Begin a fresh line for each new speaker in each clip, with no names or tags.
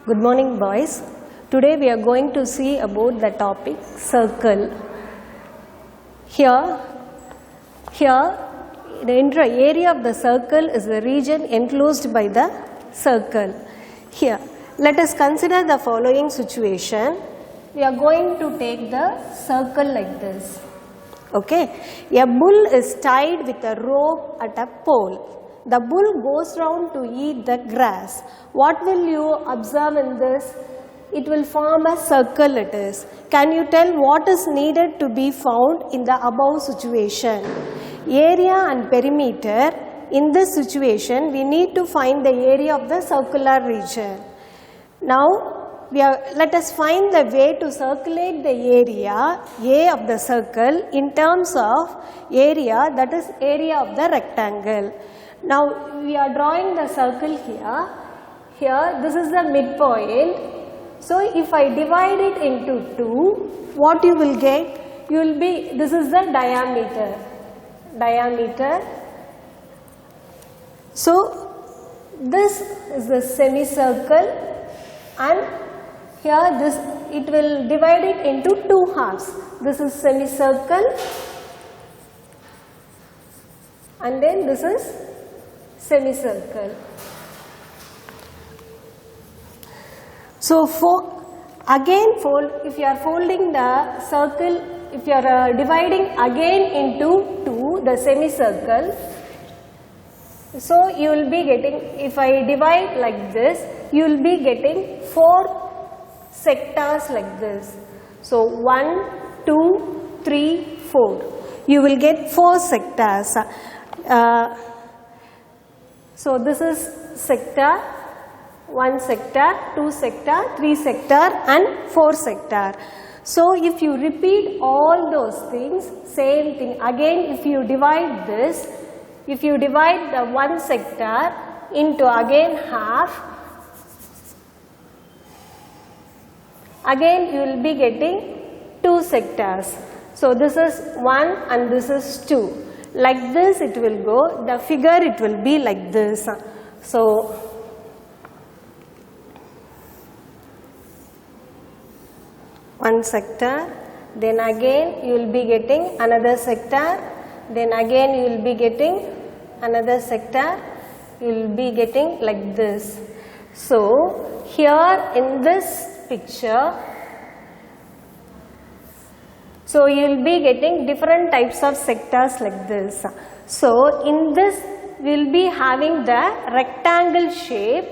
Good morning, boys. Today we are going to see about the topic circle. Here the area of the circle is the region enclosed by the circle. Here, let us consider the following situation. We are going to take the circle like this. Okay, a bull is tied with a rope at a pole. The bull goes round to eat the grass. What will you observe in this? It will form a circle it is. Can you tell what is needed to be found in the above situation? Area and perimeter. In this situation, we need to find the area of the circular region. Now, let us find the way to circulate the area A of the circle in terms of area, that is area of the rectangle. Now, we are drawing the circle here. Here, this is the midpoint. So, if I divide it into two, what you will get? This is the diameter. So, this is the semicircle, and here it will divide it into two halves. This is semicircle, and then this is semicircle. So, if you are folding the circle, if you are dividing again into two, the semicircle, so you will be getting, if I divide like this, you will be getting 4 sectors like this. So, 1, 2, 3, 4. You will get 4 sectors. So, this is sector, 1 sector, 2 sector, 3 sector and 4 sector. So, if you repeat all those things, same thing. Again, if you divide this, if you divide the 1 sector into again half, again you will be getting 2 sectors. So, this is 1 and this is 2. Like this it will go, the figure it will be like this. So, one sector, then again you will be getting another sector, then again you will be getting another sector, you will be getting like this. So, here in this picture, so you will be getting different types of sectors like this. So, in this we will be having the rectangle shape,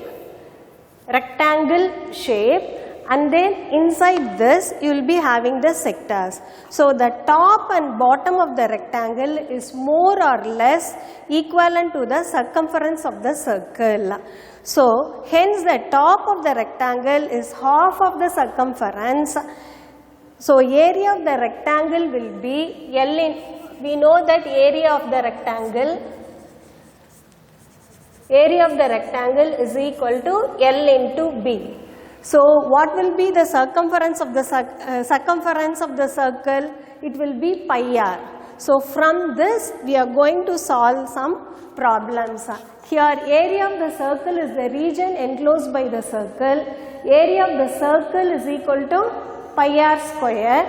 and then inside this you will be having the sectors. So, the top and bottom of the rectangle is more or less equivalent to the circumference of the circle. So, hence the top of the rectangle is half of the circumference. So, area of the rectangle will be L in, we know that area of the rectangle is equal to L into B. So, what will be the circumference of the circle? It will be pi r. So, from this we are going to solve some problems. Here, area of the circle is the region enclosed by the circle. Area of the circle is equal to pi r square.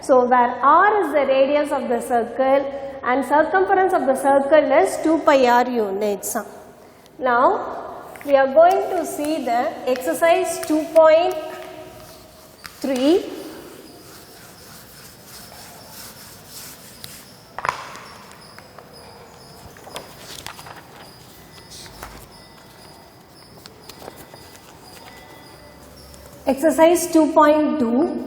So, where r is the radius of the circle and circumference of the circle is 2 pi r units. Now, we are going to see the exercise 2.3. Exercise 2.2.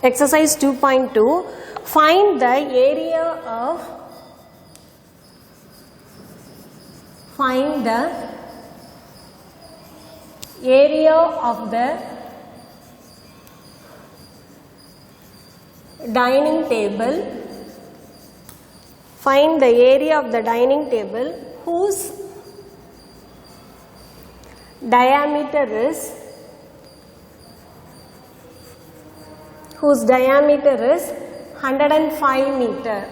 Exercise 2.2. Find the area of the dining table. Find the area of the dining table whose diameter is 105 meter.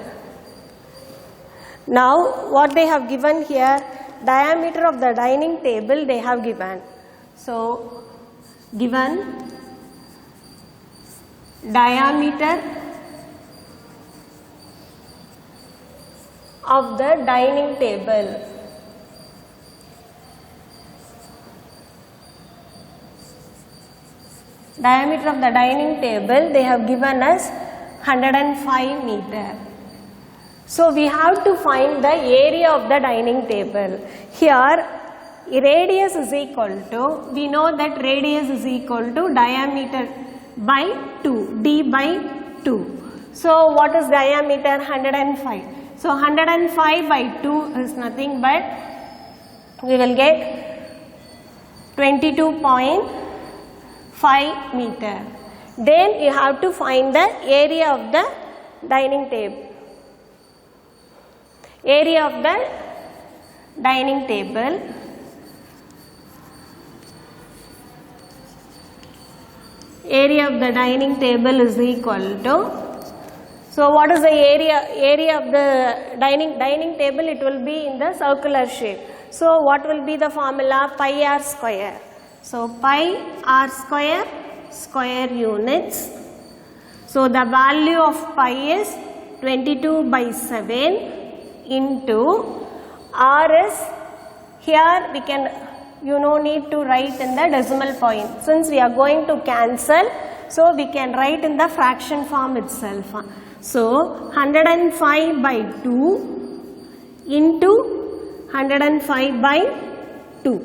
Now, what they have given here, diameter of the dining table they have given. So given diameter of the dining table. Diameter of the dining table they have given us 105 meter. So we have to find the area of the dining table. Here radius is equal to, we know that radius is equal to diameter by 2, d by 2. So what is diameter? 105. So 105 by 2 is nothing but we will get 22.5 meter. Then you have to find the area of the dining table. Area of the dining table. Area of the dining table is equal to, so what is the area of the dining table? It will be in the circular shape. So what will be the formula? Pi r square. So pi r square, square units. So the value of pi is 22 by 7 into r is, here we can, you no need to write in the decimal point. Since we are going to cancel, so we can write in the fraction form itself. So 105 by 2 into 105 by 2.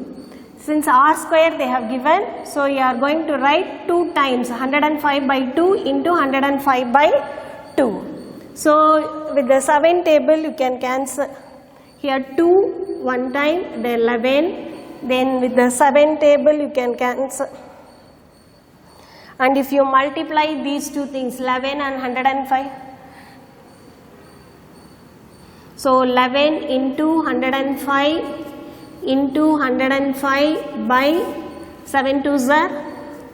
Since r square they have given, so you are going to write 2 times 105 by 2 into 105 by 2. So with the 7 table you can cancel here 2 one time, then 11. Then with the 7 table you can cancel, and if you multiply these two things 11 and 105, so 11 into 105 into 105 by 7 2s are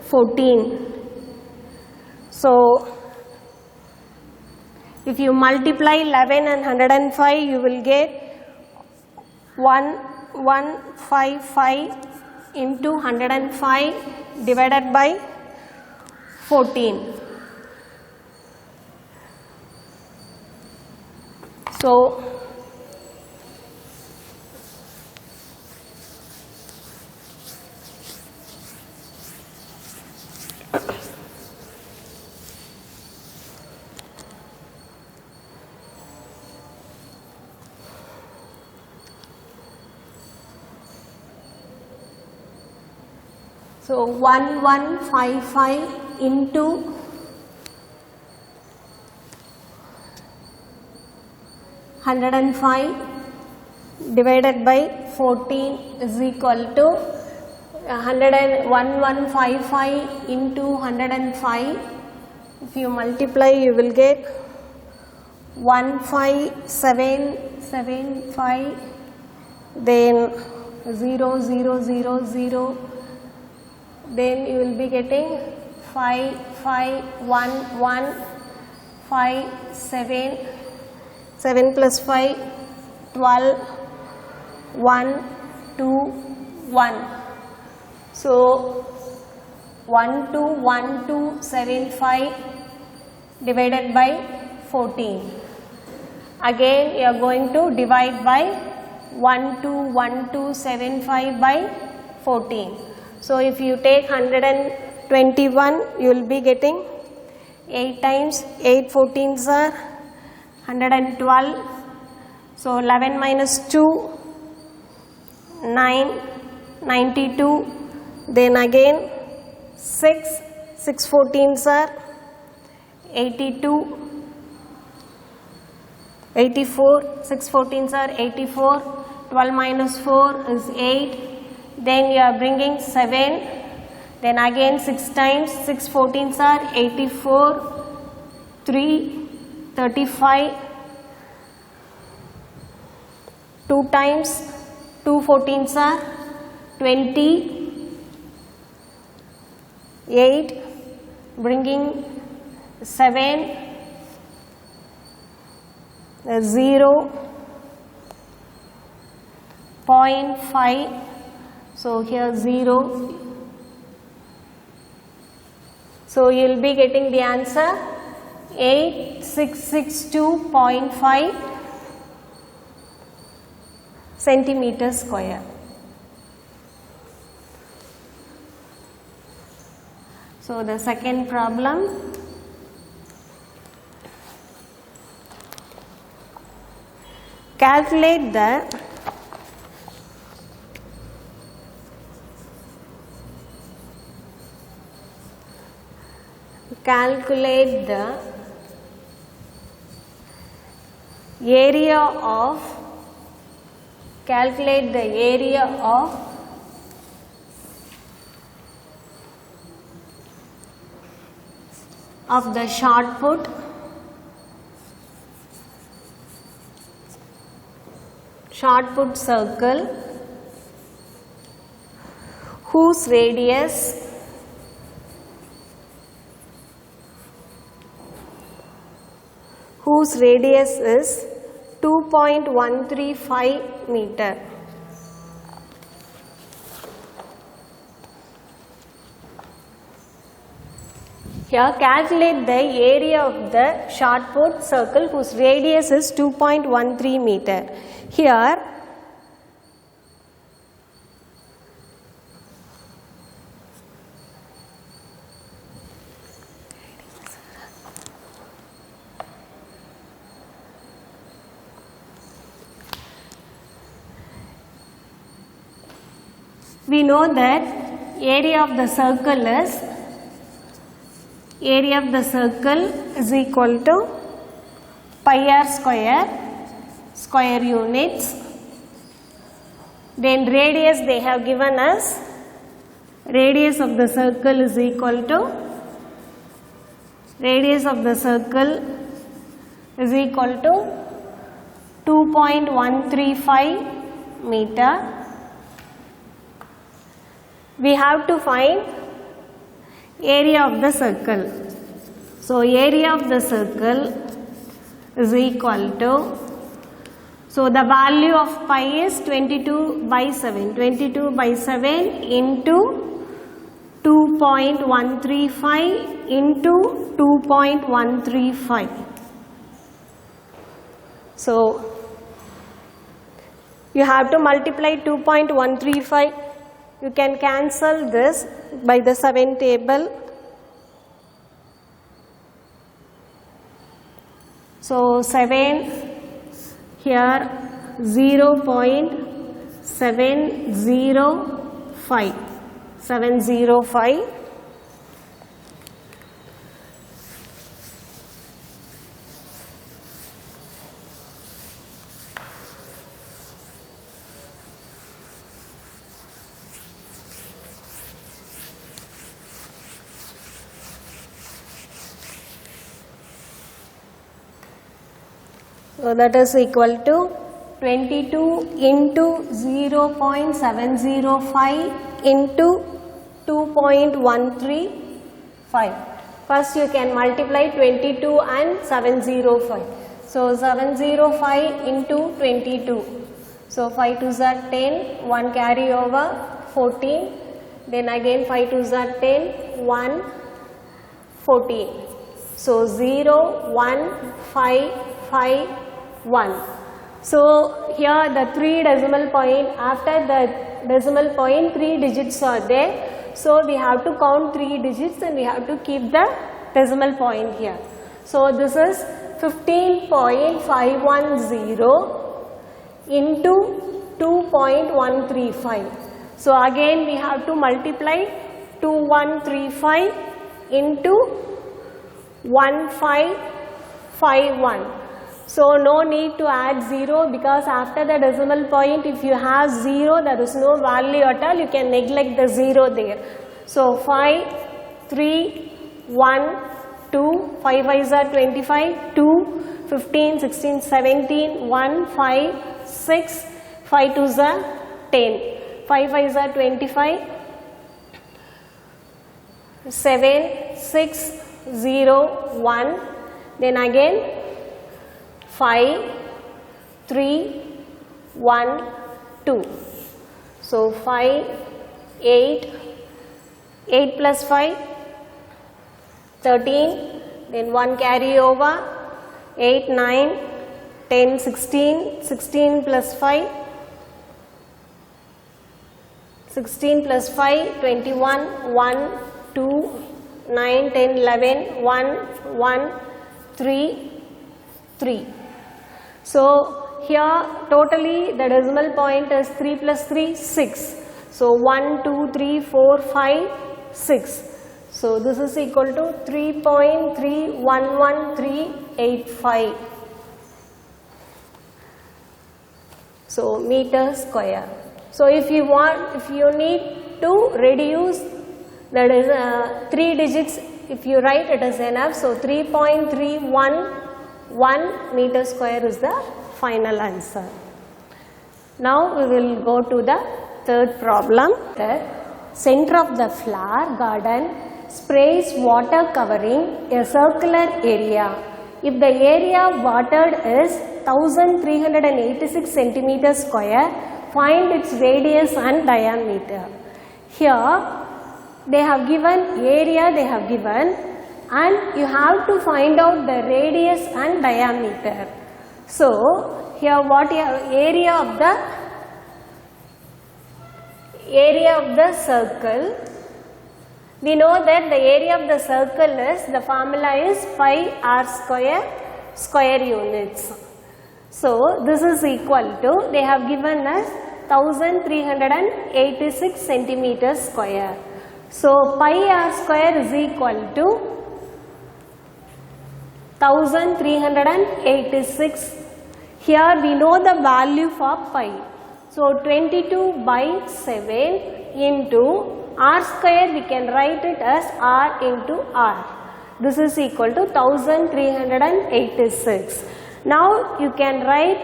14. So if you multiply 11 and 105 you will get 155 into 105 divided by 14. So So 1155 into 105 divided by 14 is equal to 1155 into 105. If you multiply you will get 15775, then 0000, then you will be getting 551157, 7 plus 5 12, 1 2 1. So 121275 divided by 14. Again you are going to divide by 121275 by 14. So if you take 121 you will be getting 8 times 8 14s are 112. So 11 minus 2 9 92, then again 6 14s are 82 84, 6 14s are 84, 12 minus 4 is 8. Then you are bringing 7, then again 6 times 6 14s are 84, 3 35, 2 times 2 14s are 28, bringing 7 0.5. So here 0 So you will be getting the answer 8662.5 centimeter square. So the second problem, calculate the area of the shot put circle whose radius is 2.135 meter. Here calculate the area of the shot put circle whose radius is 2.13 meter. Here we know that area of the circle is equal to pi r square units. Then radius they have given us, radius of the circle is equal to 2.135 meter. We have to find area of the circle. So area of the circle is equal to, so the value of pi is 22/7 into 2.135 into 2.135. So you have to multiply 2.135. You can cancel this by the 7 table. So 7 here 0.705. So that is equal to 22 into 0.705 into 2.135. First you can multiply 22 and 705. So 705 into 22. So 5 2s are 10, 1 carry over 14. Then again 5 2s are 10, 1, 14. So 0, 1, 5, 5, 1. So here the 3 decimal point, after the decimal point 3 digits are there. So we have to count 3 digits and we have to keep the decimal point here. So this is 15.510 into 2.135. So again we have to multiply 2135 into 1551. So no need to add 0, because after the decimal point if you have 0 there is no value at all, you can neglect the 0 there. So 5, 3, 1, 2, 5 5s are 25, 2, 15, 16, 17, 1, 5, 6, 5 2s are 10, 5 5s are 25, 7, 6, 0, 1, then again 5, 3, 1, 2. So 5, 8, 8 plus 5, 13, then 1 carry over, 8, 9, 10, 16, 16 plus 5, 16 plus 5, 21, 1, 2, 9, 10, 11, 1, 1, 3, 3. So here totally the decimal point is 3 plus 3, 6. So 1, 2, 3, 4, 5, 6. So this is equal to 3.311385. So meter square. So if you need to reduce, that is 3 digits, if you write it is enough. So 3.311 meter square is the final answer. Now we will go to the third problem. The center of the flower garden sprays water covering a circular area. If the area watered is 1386 centimeter square, find its radius and diameter. Here they have given area, they have given, and you have to find out the radius and diameter. So here what area of the circle. We know that the area of the circle is, the formula is pi r square units. So this is equal to, they have given us 1386 centimeters square. So pi r square is equal to 1386. Here we know the value for pi. So 22 by 7 into r square, we can write it as r into r. This is equal to 1386. Now you can write,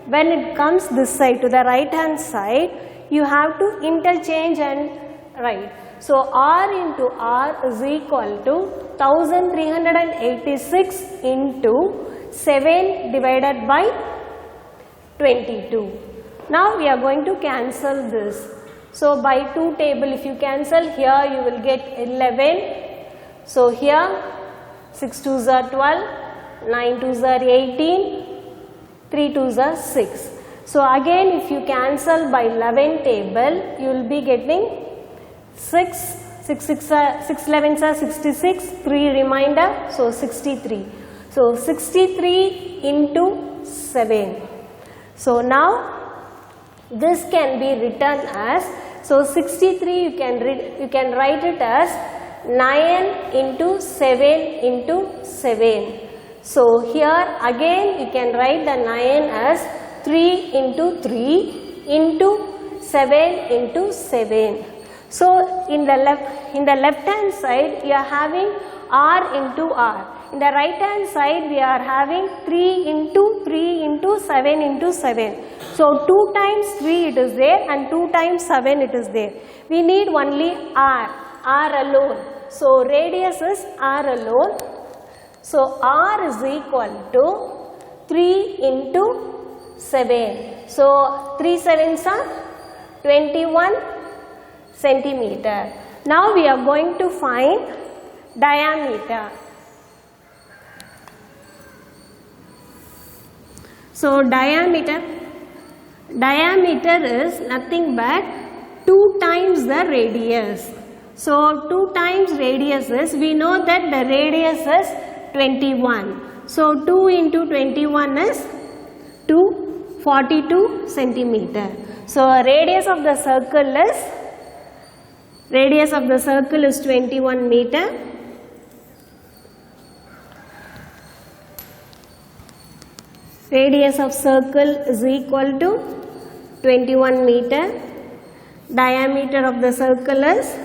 when it comes this side to the right hand side, you have to interchange and write. So r into r is equal to 1386 into 7 divided by 22. Now we are going to cancel this. So by 2 table, if you cancel here, you will get 11. So here 6 2s are 12, 9 2s are 18, 3 2s are 6. So again if you cancel by 11 table, you will be getting 6 11s are 66, 3 remainder, so 63. So 63 into 7. So now this can be written as, so 63 you can write it as 9 into 7 into 7. So here again you can write the 9 as 3 into 3 into 7 into 7. So in the left hand side you are having r into r. In the right hand side we are having 3 into 7 into 7. So 2 times 3 it is there and 2 times 7 it is there. We need only r alone. So radius is r alone. So r is equal to 3 into 7. So 3 sevens are 21 centimeter. Now we are going to find diameter. So diameter is nothing but 2 times the radius. So 2 times radius is, we know that the radius is 21. So 2 into 21 is 242 centimeter. So radius of the circle is 21 meter. Radius of circle is equal to 21 meter. Diameter of the circle is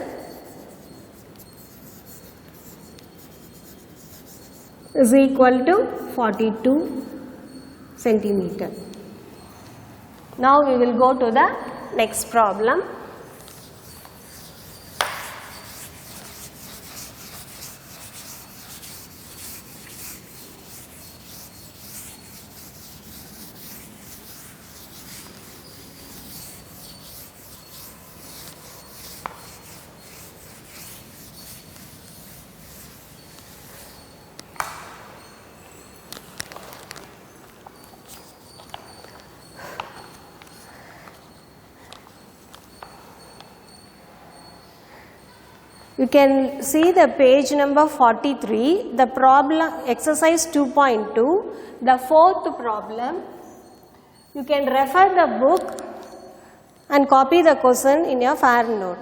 equal to 42 centimeter. Now we will go to the next problem. You can see the page number 43, the problem exercise 2.2, the fourth problem. You can refer the book and copy the question in your fair note.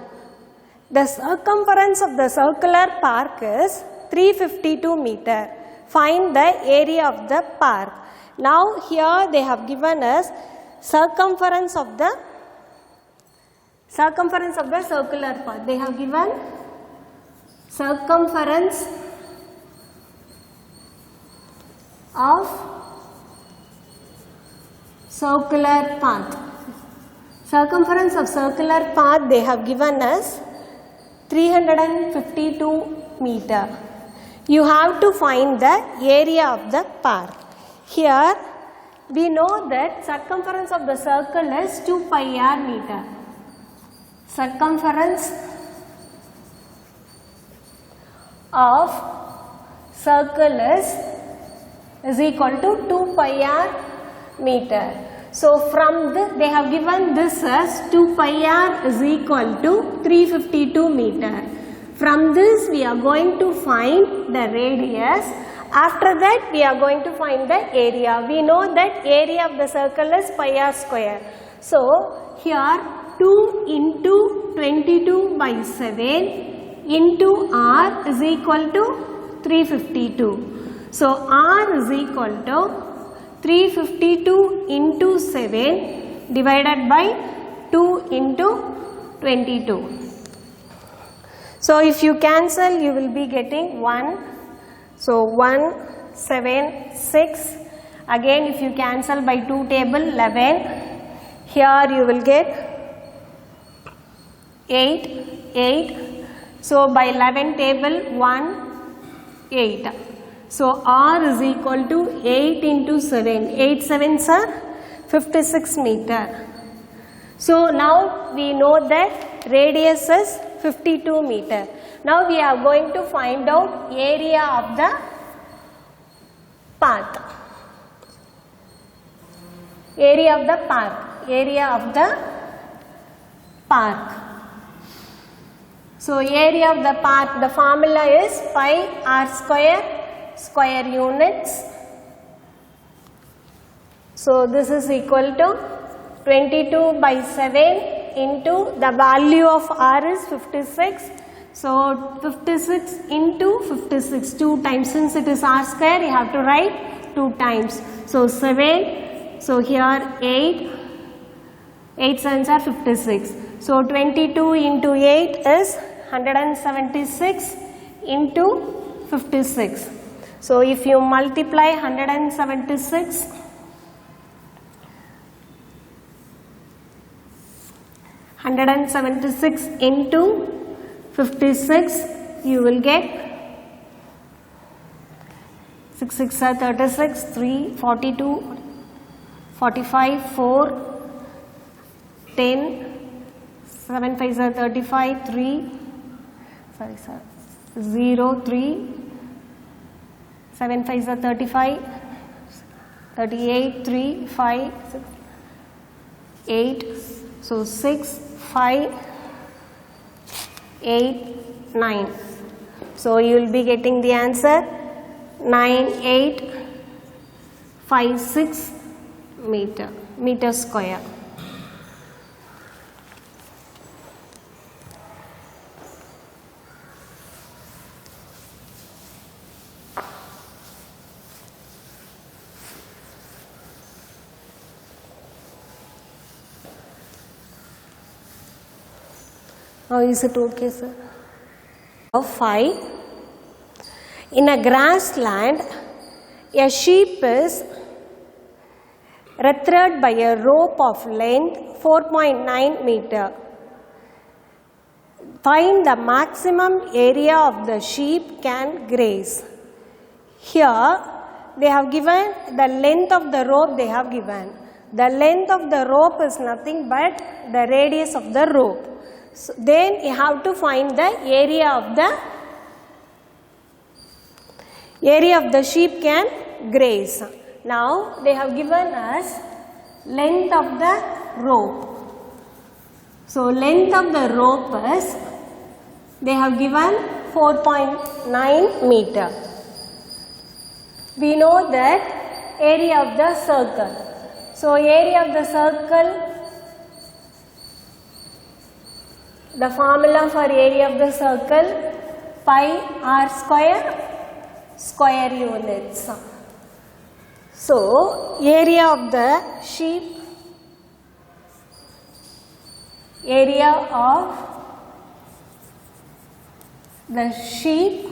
The circumference of the circular park is 352 meter. Find the area of the park. Now here they have given us circumference of the circular park. They have given circumference of circular path. Circumference of circular path they have given us 352 meter. You have to find the area of the park. Here we know that circumference of the circle is 2 pi r meter. Circumference of circle is equal to 2 pi r meter. So from this they have given this as 2 pi r is equal to 352 meter. From this we are going to find the radius. After that we are going to find the area. We know that area of the circle is pi r square. So here 2 into 22 by 7 into r is equal to 352. So r is equal to 352 into 7 divided by 2 into 22. So if you cancel you will be getting 1. So 1, 7, 6. Again if you cancel by 2 table 11. Here you will get 8. So by 11 table 1, 8. So r is equal to 8 into 7. 8 sevens are 56 meter. So now we know that radius is 52 meter. Now we are going to find out area of the path. Area of the park. Area of the park. So area of the park, the formula is pi r square units. So this is equal to 22 by 7 into the value of r is 56. So 56 into 56 2 times, since it is r square you have to write 2 times. So 7, so here 8 sevens are 56. So 22 into 8 is 176 into 56. So if you multiply 176 into 56, you will get 6 6 are 36, 3, 42, 45, 4, 10, 7 5 are 35, 3, 0, 3, 7 5 are 35, 38, 3, 5, 6, 8, so 6, 5, 8, 9. So you will be getting the answer 9856 meter square. Now is it okay, sir? 5. In a grassland, a sheep is tethered by a rope of length 4.9 meter. Find the maximum area of the sheep can graze. Here they have given the length of the rope they have given. The length of the rope is nothing but the radius of the rope. So then you have to find the area of the sheep can graze. Now they have given us length of the rope. So length of the rope is they have given 4.9 meter. We know that area of the circle. So area of the circle, the formula for area of the circle, pi r square units. So area of the sheep, area of the sheep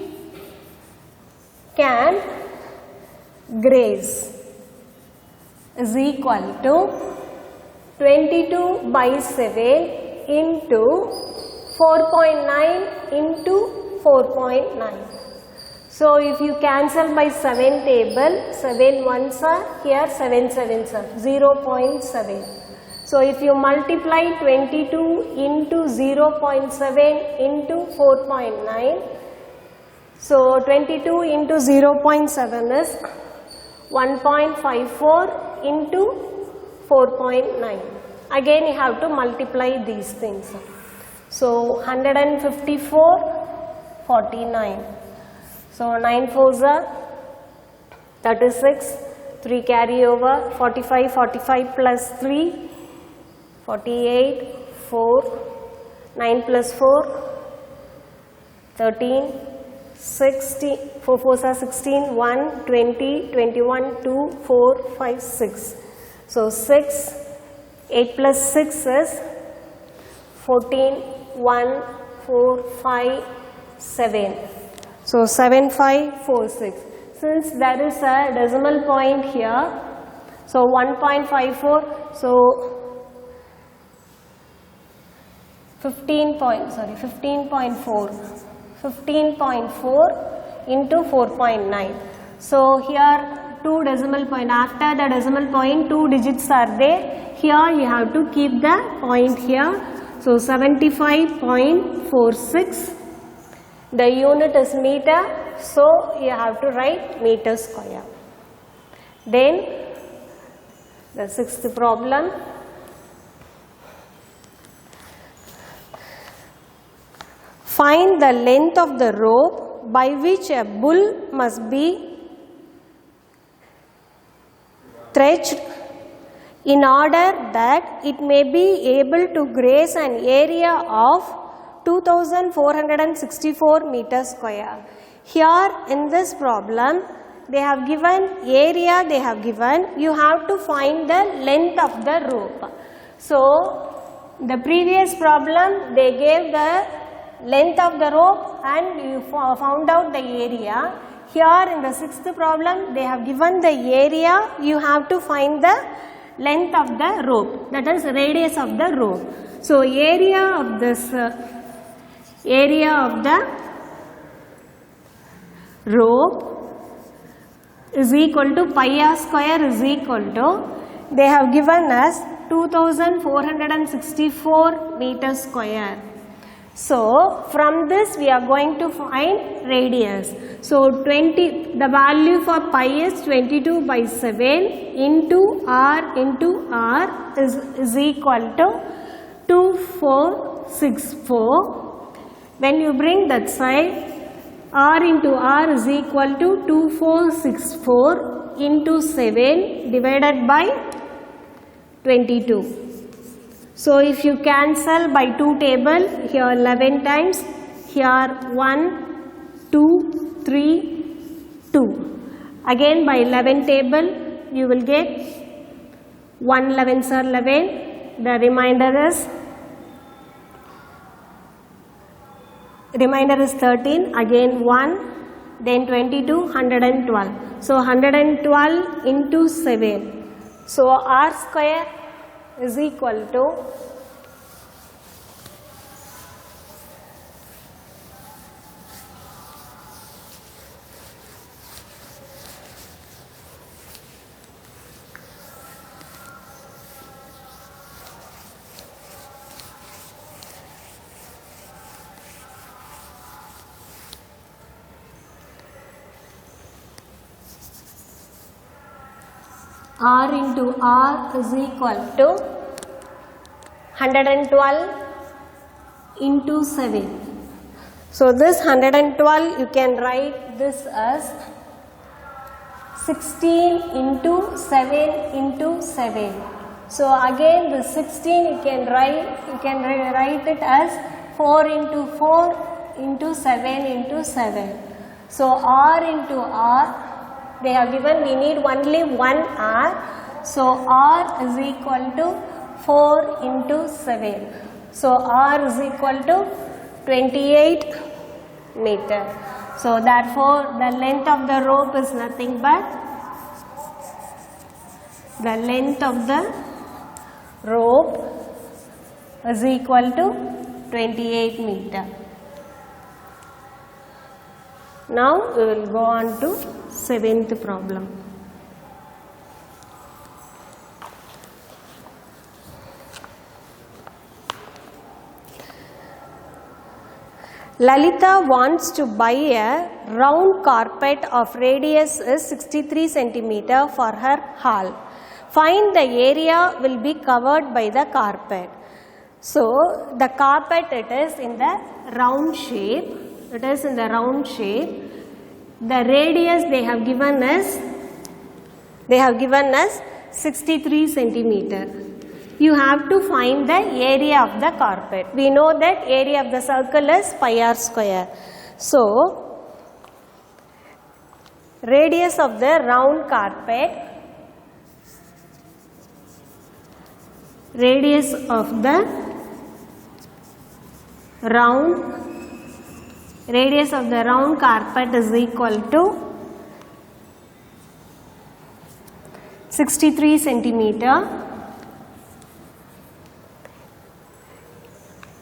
can graze is equal to 22 by 7 into 4.9 into 4.9. So if you cancel by 7 table, 7 ones are here, 7 sevens are 0.7. So if you multiply 22 into 0.7 into 4.9, so 22 into 0.7 is 1.54 into 4.9. Again you have to multiply these things. So 154, 49. So 9 fours are 36, 3 carry over, 45, 45 plus 3, 48, 4, 9 plus 4, 13, 16, 4 fours are 16, 1, 20, 21, 2, 4, 5, 6. So 6, 8 plus 6 is 14, 1, 4, 5, 7. So 7, 5, 4, 6. Since there is a decimal point here, so 1.54, so 15.4 into 4.9. So here 2 decimal point, after the decimal point 2 digits are there. Here you have to keep the point here. So 75.46. The unit is meter, so you have to write meter square. Then the sixth problem. Find the length of the rope by which a bull must be stretched in order that it may be able to graze an area of 2464 meters square. Here in this problem they have given area, they have given, you have to find the length of the rope. So the previous problem they gave the length of the rope and you found out the area. Here in the sixth problem they have given the area, you have to find the length of the rope, that is radius of the rope. So area of this area of the rope is equal to pi r square is equal to, they have given us 2464 meters square. So from this we are going to find radius. So the value for pi is 22 by 7 into r is equal to 2464. When you bring that side, r into r is equal to 2464 into 7 divided by 22. So if you cancel by 2 table, here 11 times, here 1, 2, 3, 2. Again by 11 table, you will get 1 11s are 11, the remainder is 13, again 1, then 22, 112. So 112 into 7. So r square is equal to r into r is equal to 112 into 7. So this 112 you can write this as 16 into 7 into 7. So again the 16 you can write it as 4 into 4 into 7 into 7. So R into R, they have given we need only one R. So R is equal to 4 into 7. So R is equal to 28 meter. So therefore the length of the rope is nothing but the length of the rope is equal to 28 meter. Now we will go on to 7th problem. Lalita wants to buy a round carpet of radius is 63 centimeter for her hall. Find the area will be covered by the carpet. So the carpet, it is in the round shape. It is in the round shape. The radius they have given us 63 centimeter. You have to find the area of the carpet. We know that area of the circle is pi r square. So radius of the round carpet, radius of the round carpet is equal to 63 centimeter.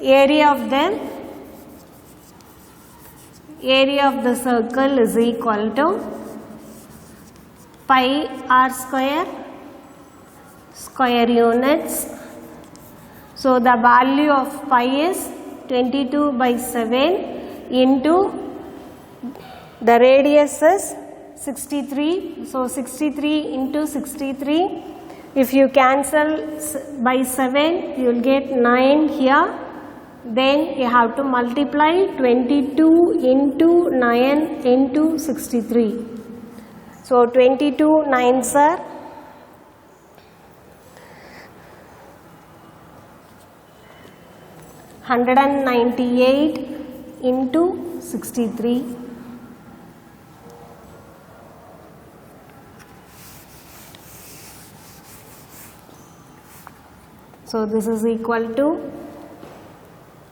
Area of the circle is equal to pi r square units. So the value of pi is 22/7 into the radius is 63. So 63 into 63. If you cancel by 7, you will get 9 here. Then you have to multiply 22 into 9 into 63. So 22 9s are 198 into 63. So this is equal to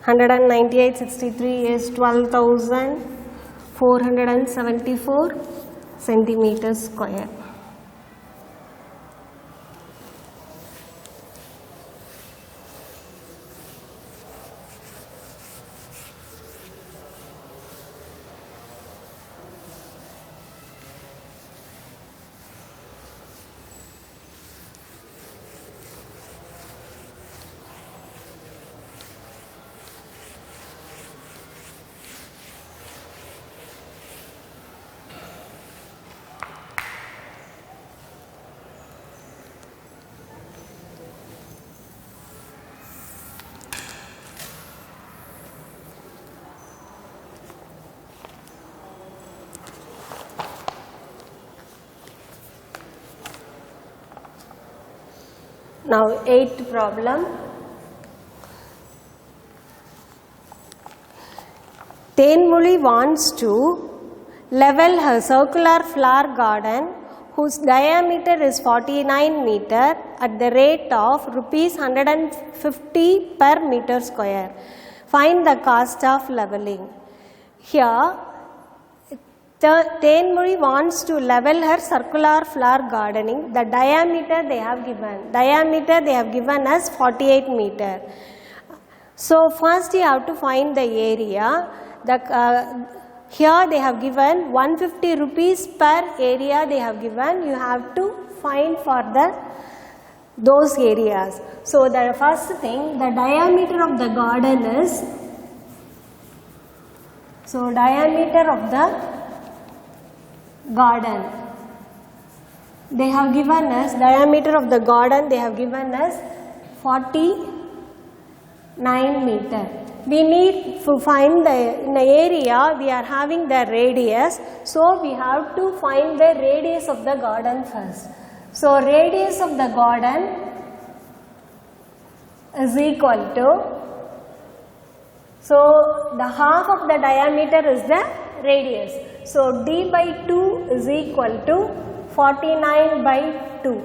198 63 is 12,474 centimeters square. Now 8th problem. Tenmuli wants to level her circular flower garden whose diameter is 49 meter at the rate of rupees 150 per meter square. Find the cost of leveling. Here Tenmuli wants to level her circular flower gardening. The diameter they have given as 48 meter. So first you have to find the area. Here they have given 150 rupees per area they have given. You have to find for those areas. So the first thing, the diameter of the garden is, so diameter of the garden they have given us, diameter of the garden they have given us 49 meter. we need to find in the area we are having the radius, so we have to find the radius of the garden first. So radius of the garden is equal to, so the half of the diameter is the radius. So d by 2 is equal to 49 by 2.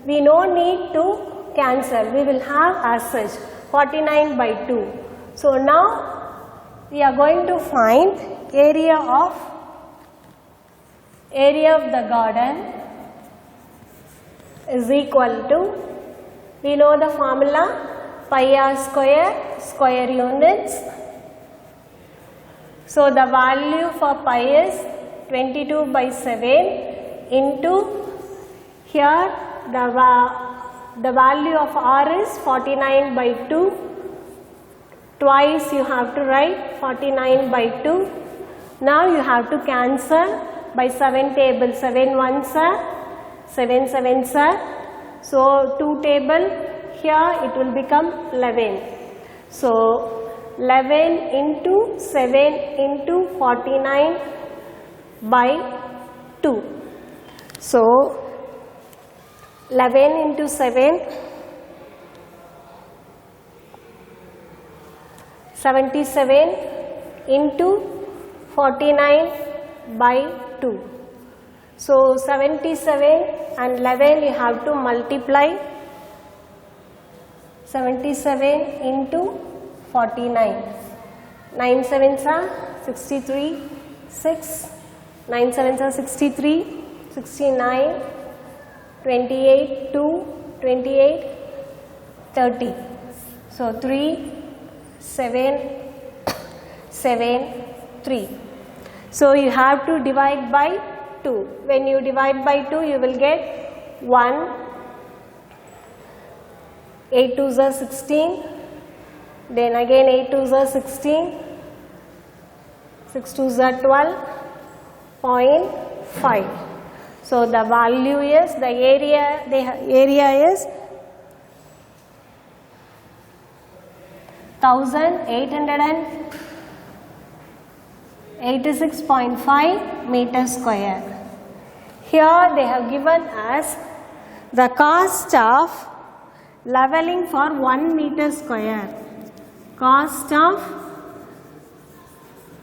We no need to cancel, we will have as such 49 by 2. So now we are going to find area of the garden is equal to, we know the formula, pi r square, square units. So the value for pi is 22 by 7 into, here the value of r is 49 by 2, twice you have to write 49 by 2. Now you have to cancel by 7 tables, 7 ones are, 7 sevens are, so 2 table, here it will become 11. So 11 into 7 into 49 by 2. So 11 into 7, 77 into 49 by 2. So 77 and 11 you have to multiply, 77 into 49, 9 sevens are 63, 6, 9 sevens are 63, 69, 28, 2, 28, 30. So 3, 7, 7, 3. So you have to divide by 2. When you divide by 2, you will get 1, 8 2s are 16, then again 8 2s are 16, 6 2s are 12.5. So the value is, the area is 1886.5 meters square. Here they have given us the cost of leveling for 1 meter square. Cost of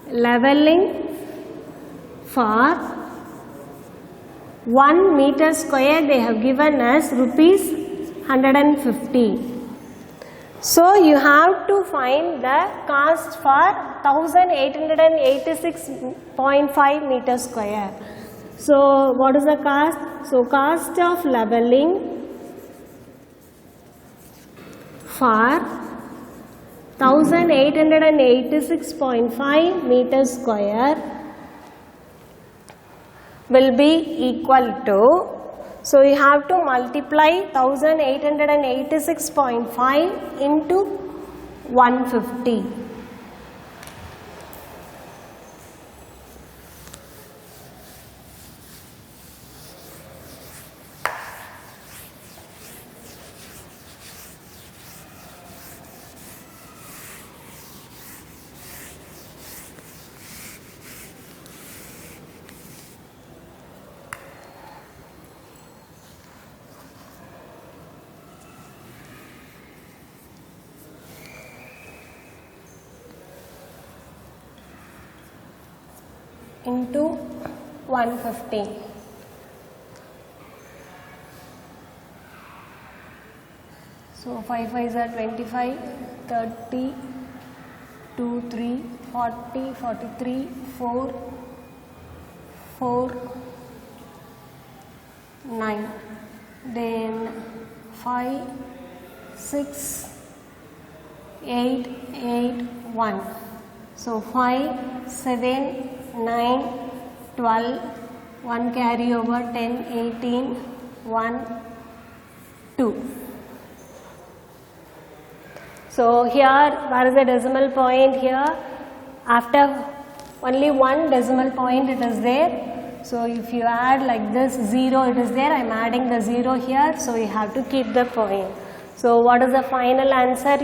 leveling for 1 meter square they have given us rupees 150. So you have to find the cost for 1886.5 meters square. So what is the cost? So cost of leveling for 1886.5 meters square will be equal to, so you have to multiply 1886.5 into 150. Into 150. So 5 5s are 25, 30, 2, 3, 40, 43, 4, 4, 9. Then 5, 6, 8, 8, 1. So 5, 7, 9, 12, 1 carry over, 10, 18, 1, 2. So here, where is the decimal point here? After only one decimal point it is there. So if you add like this 0 it is there, I am adding the 0 here, so you have to keep the point. So what is the final answer?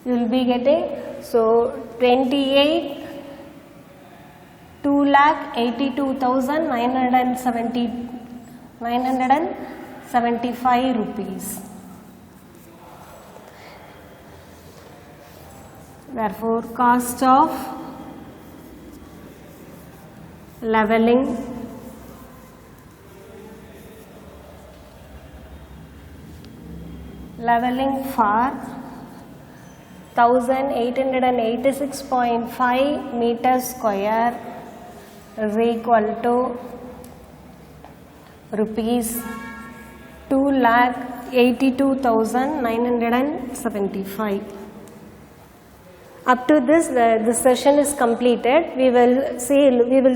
you will be getting, so 2,82,975 rupees. Therefore, cost of leveling for 1886.5 meters square is equal to rupees 2,82,975. Up to this, the session is completed. We will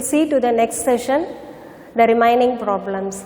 see to the next session the remaining problems.